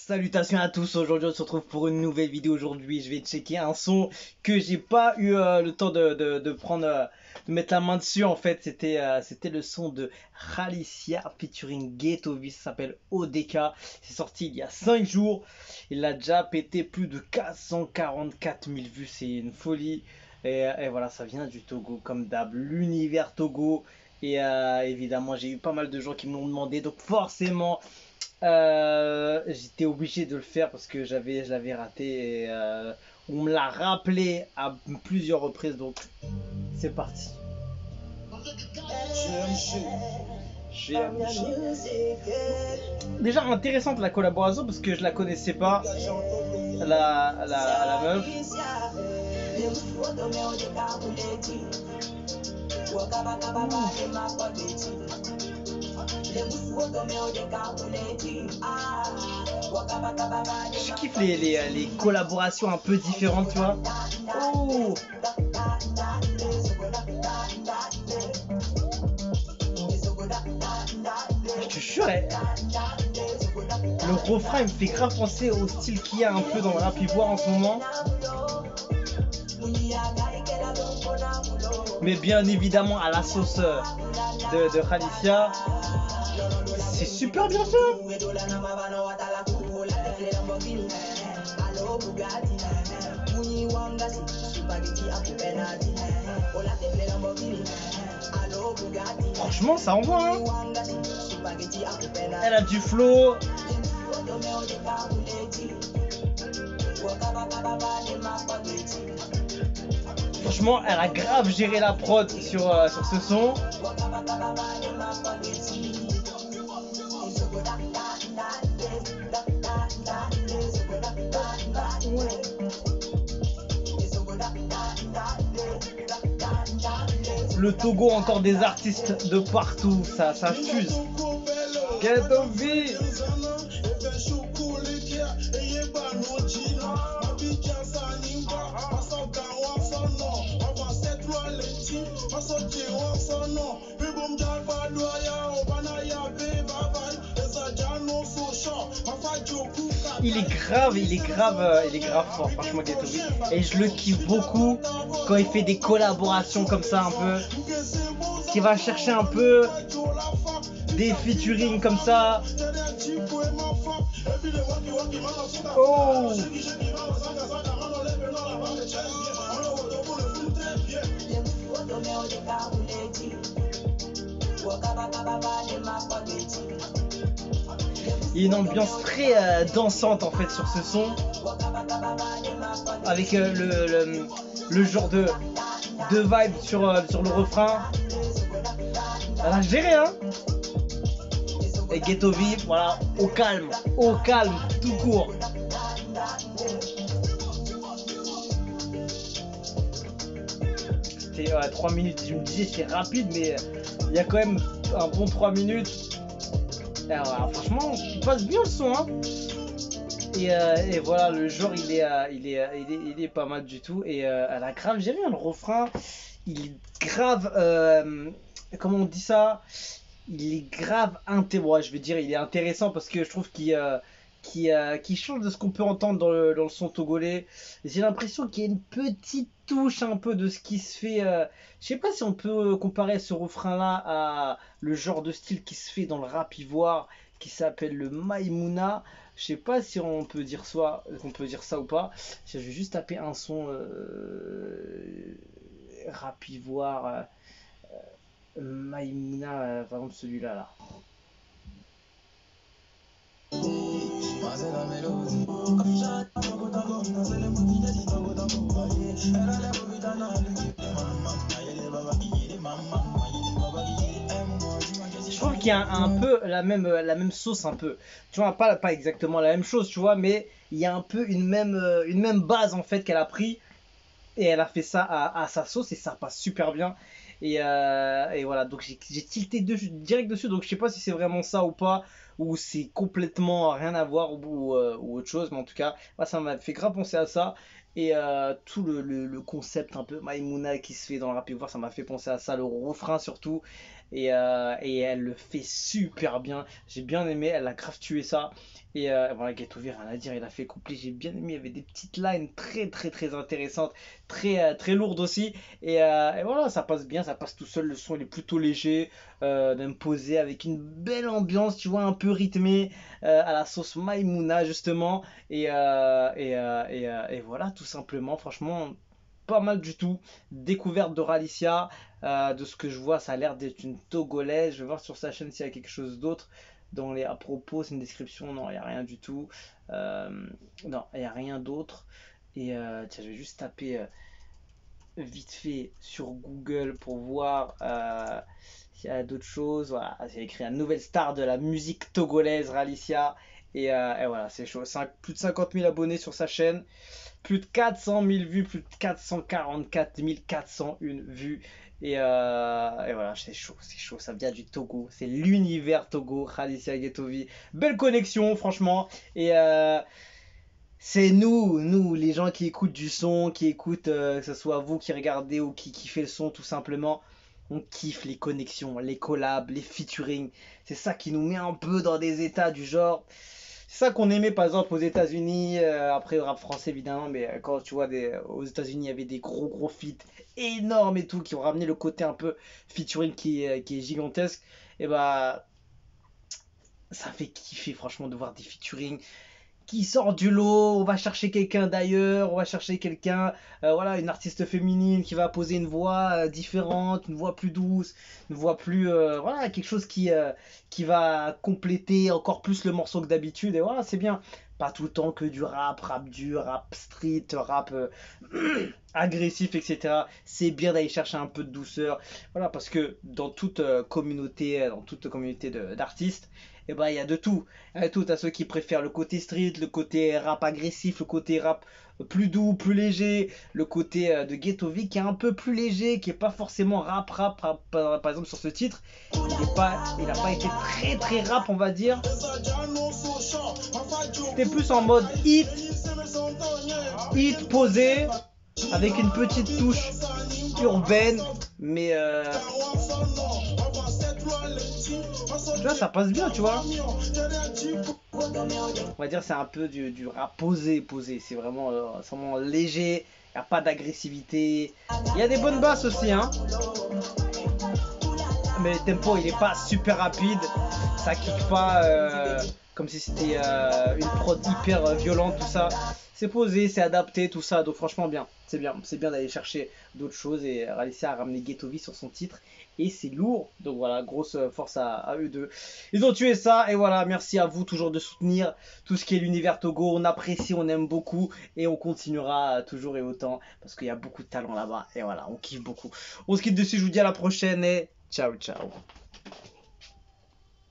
Salutations à tous, aujourd'hui on se retrouve pour une nouvelle vidéo. Aujourd'hui je vais checker un son que j'ai pas eu le temps de prendre, de mettre la main dessus. En fait c'était le son de Ralicia featuring Ghetto V, ça s'appelle ODK. C'est sorti il y a 5 jours, il a déjà pété plus de 444 000 vues, c'est une folie. Et voilà, ça vient du Togo comme d'hab, l'univers Togo. Et évidemment j'ai eu pas mal de gens qui m'ont demandé, donc forcément j'étais obligé de le faire parce que je l'avais raté et on me l'a rappelé à plusieurs reprises, donc c'est parti. Déjà intéressante la collaboration parce que je la connaissais pas, la meuf. Je kiffe les collaborations un peu différentes, tu vois. Oh, je te jure, le refrain il me fait grave penser au style qu'il y a un peu dans le rap ivoire en ce moment. Mais bien évidemment à la sauce de Ralicia. C'est super bien fait. Franchement ça envoie hein. Elle a du flow. Franchement elle a grave géré la prod sur ce son. Le Togo, encore des artistes de partout, ça fuse. Ghetto V. Il est grave fort, franchement Ghetto V. Et je le kiffe beaucoup quand il fait des collaborations comme ça un peu, qui va chercher un peu des featuring comme ça. Oh, il y a une ambiance très dansante en fait sur ce son, avec le genre de vibe sur le refrain. Elle a géré hein. Et Ghetto V, voilà, au calme, tout court. C'était 3 minutes, je me disais c'est rapide, mais il y a quand même un bon 3 minutes. Alors, franchement, il passe bien le son, hein. Et voilà, le genre il est pas mal du tout. Et elle a grave géré hein, le refrain. Il est grave, comment on dit ça? Il est grave je vais dire, il est intéressant parce que je trouve qu'il change de ce qu'on peut entendre dans le son togolais. J'ai l'impression qu'il y a une petite touche un peu de ce qui se fait. Je sais pas si on peut comparer ce refrain-là à le genre de style qui se fait dans le rap ivoire qui s'appelle le Maïmouna. Je sais pas si on peut dire ça ou pas. Je vais juste taper un son rap ivoire. Maïmouna, par exemple celui-là là. Je trouve qu'il y a un peu la même sauce un peu. Tu vois, pas exactement la même chose, tu vois, mais il y a un peu une même base en fait qu'elle a pris et elle a fait ça à sa sauce et ça passe super bien. Et voilà, donc j'ai tilté direct dessus, donc je sais pas si c'est vraiment ça ou pas, ou c'est complètement rien à voir ou autre chose, mais en tout cas, moi, ça m'a fait grave penser à ça. Et tout le concept un peu Maïmouna qui se fait dans le rap ivoire, ça m'a fait penser à ça, le refrain surtout. et elle le fait super bien. J'ai bien aimé, elle a grave tué ça. Et voilà, Ghetto V, rien à dire, il a fait couplet, j'ai bien aimé, il y avait des petites lines très très très intéressantes, très lourdes aussi. Et voilà, ça passe bien, ça passe tout seul, le son il est plutôt léger, même posé avec une belle ambiance, tu vois, un peu rythmée, à la sauce Maïmouna justement. Et voilà, tout simplement, franchement, pas mal du tout. Découverte de Ralicia, de ce que je vois, ça a l'air d'être une Togolaise. Je vais voir sur sa chaîne s'il y a quelque chose d'autre. Dans les à propos, c'est une description, non, il n'y a rien du tout. Euh, non, il n'y a rien d'autre. Et tiens, je vais juste taper vite fait sur Google pour voir s'il y a d'autres choses. Voilà, j'ai écrit une nouvelle star de la musique togolaise, Ralicia. Et voilà, c'est chaud. Plus de 50 000 abonnés sur sa chaîne, plus de 400 000 vues, plus de 444 401 vues. Et voilà, c'est chaud, ça vient du Togo, c'est l'univers Togo, Khadija Guetovi. Belle connexion, franchement. Et c'est nous, les gens qui écoutent du son, qui écoutent, que ce soit vous qui regardez ou qui kiffez le son, tout simplement. On kiffe les connexions, les collabs, les featuring. C'est ça qui nous met un peu dans des états du genre. C'est ça qu'on aimait par exemple aux États-Unis, après le rap français évidemment, mais quand tu vois aux États-Unis, il y avait des gros feats énormes et tout qui ont ramené le côté un peu featuring qui est gigantesque. Et bah, ça fait kiffer franchement de voir des featuring qui sort du lot, on va chercher quelqu'un d'ailleurs, on va chercher quelqu'un, voilà, une artiste féminine qui va poser une voix différente, une voix plus douce, une voix plus, voilà, quelque chose qui va compléter encore plus le morceau que d'habitude, et voilà, c'est bien. Pas tout le temps que du rap dur, rap street, rap agressif, etc. C'est bien d'aller chercher un peu de douceur, voilà, parce que dans toute communauté d'artistes, et ben il y a de tout. Tout, à ceux qui préfèrent le côté street, le côté rap agressif, le côté rap plus doux, plus léger, le côté de Ghetto V qui est un peu plus léger, qui est pas forcément rap, par exemple sur ce titre, il a pas été très rap on va dire. C'était plus en mode hit posé, avec une petite touche urbaine, mais tu vois, ça passe bien, tu vois. On va dire c'est un peu du rap posé. C'est vraiment léger. Il n'y a pas d'agressivité. Il y a des bonnes basses aussi, hein. Mais le tempo, il est pas super rapide. Ça kick pas comme si c'était une prod hyper violente, tout ça. C'est posé, c'est adapté, tout ça. Donc franchement bien. C'est bien d'aller chercher d'autres choses. Et Ralicia a ramené Ghetto V sur son titre. Et c'est lourd. Donc voilà, grosse force à eux deux. Ils ont tué ça. Et voilà, merci à vous toujours de soutenir tout ce qui est l'univers Togo. On apprécie, on aime beaucoup. Et on continuera toujours et autant. Parce qu'il y a beaucoup de talent là-bas. Et voilà, on kiffe beaucoup. On se quitte dessus. Je vous dis à la prochaine. Et ciao.